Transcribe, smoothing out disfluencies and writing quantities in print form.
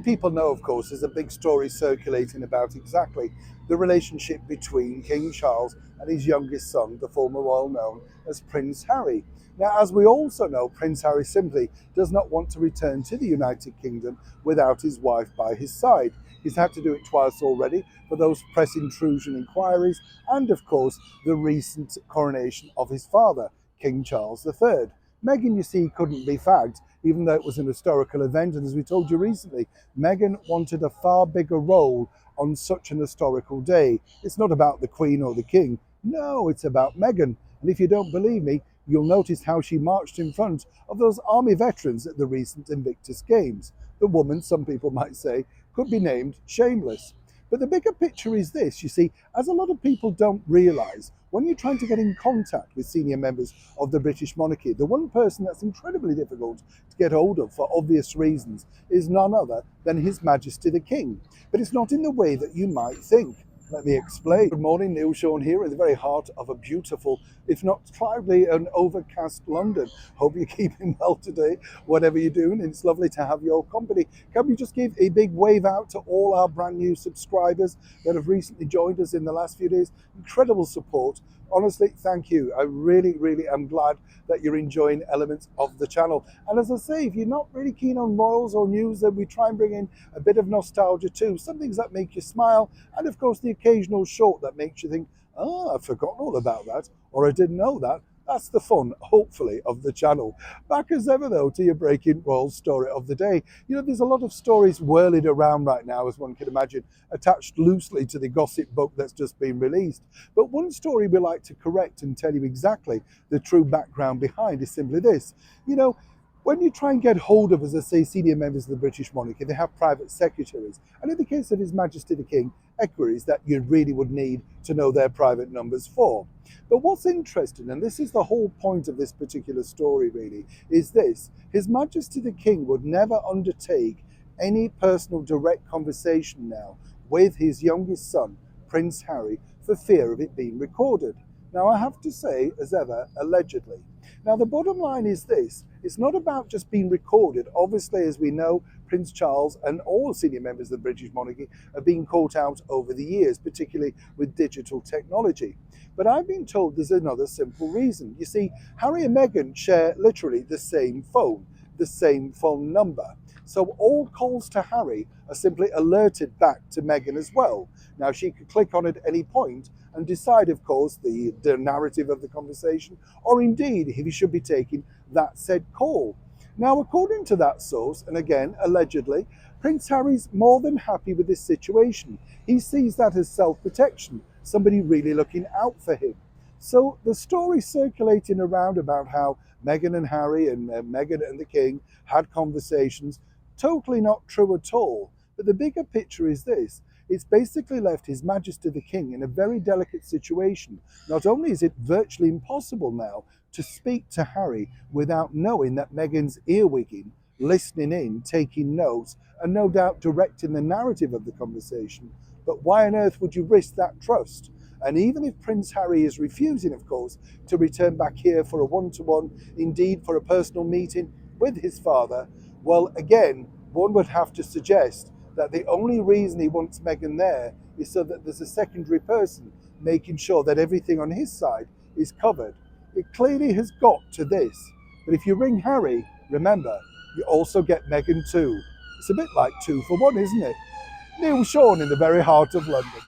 people know, of course, there's a big story circulating about exactly the relationship between King Charles and his youngest son, the former well known as Prince Harry. Now, as we also know, Prince Harry simply does not want to return to the United Kingdom without his wife by his side. He's had to do it twice already for those press intrusion inquiries and, of course, the recent coronation of his father, King Charles III. Meghan, you see, couldn't be fagged, even though it was an historical event. And as we told you recently, Meghan wanted a far bigger role on such an historical day. It's not about the Queen or the King. No, it's about Meghan. And if you don't believe me, you'll notice how she marched in front of those army veterans at the recent Invictus Games. The woman, some people might say, could be named shameless. But the bigger picture is this, you see, as a lot of people don't realise, when you're trying to get in contact with senior members of the British monarchy, the one person that's incredibly difficult to get hold of for obvious reasons is none other than His Majesty the King. But it's not in the way that you might think. Let me explain. Good morning, Neil Sean here in the very heart of a beautiful, if not cloudy and overcast London. Hope you're keeping well today, whatever you're doing, and it's lovely to have your company. Can we just give a big wave out to all our brand new subscribers that have recently joined us in the last few days? Incredible support. Honestly, thank you. I really, really am glad that you're enjoying elements of the channel. And as I say, if you're not really keen on royals or news, then we try and bring in a bit of nostalgia too. Some things that make you smile, and of course the occasional short that makes you think, oh, I've forgotten all about that, or I didn't know that. That's the fun, hopefully, of the channel. Back as ever, though, to your breaking royal story of the day. You know, there's a lot of stories whirling around right now, as one can imagine, attached loosely to the gossip book that's just been released. But one story we like to correct and tell you exactly the true background behind is simply this. You know, when you try and get hold of, as I say, senior members of the British monarchy, they have private secretaries. And in the case of His Majesty the King, equerries that you really would need to know their private numbers for. But what's interesting, and this is the whole point of this particular story really, is this. His Majesty the King would never undertake any personal direct conversation now with his youngest son, Prince Harry, for fear of it being recorded. Now, I have to say, as ever, allegedly. Now, the bottom line is this. It's not about just being recorded. Obviously, as we know, Prince Charles and all senior members of the British monarchy are being caught out over the years, particularly with digital technology. But I've been told there's another simple reason. You see, Harry and Meghan share literally the same phone number. So all calls to Harry are simply alerted back to Meghan as well. Now, she could click on it at any point and decide, of course, the narrative of the conversation, or indeed if he should be taking that said call. Now, according to that source, and again, allegedly, Prince Harry's more than happy with this situation. He sees that as self-protection, somebody really looking out for him. So the story circulating around about how Meghan and Harry and Meghan and the King had conversations, totally not true at all. But the bigger picture is this. It's basically left His Majesty the King in a very delicate situation. Not only is it virtually impossible now to speak to Harry without knowing that Meghan's earwigging, listening in, taking notes, and no doubt directing the narrative of the conversation, but why on earth would you risk that trust? And even if Prince Harry is refusing, of course, to return back here for a one-to-one, indeed for a personal meeting with his father, well, again, one would have to suggest that the only reason he wants Meghan there is so that there's a secondary person making sure that everything on his side is covered. It clearly has got to this. But if you ring Harry, remember, you also get Meghan too. It's a bit like 2 for 1, isn't it? Neil Sean in the very heart of London.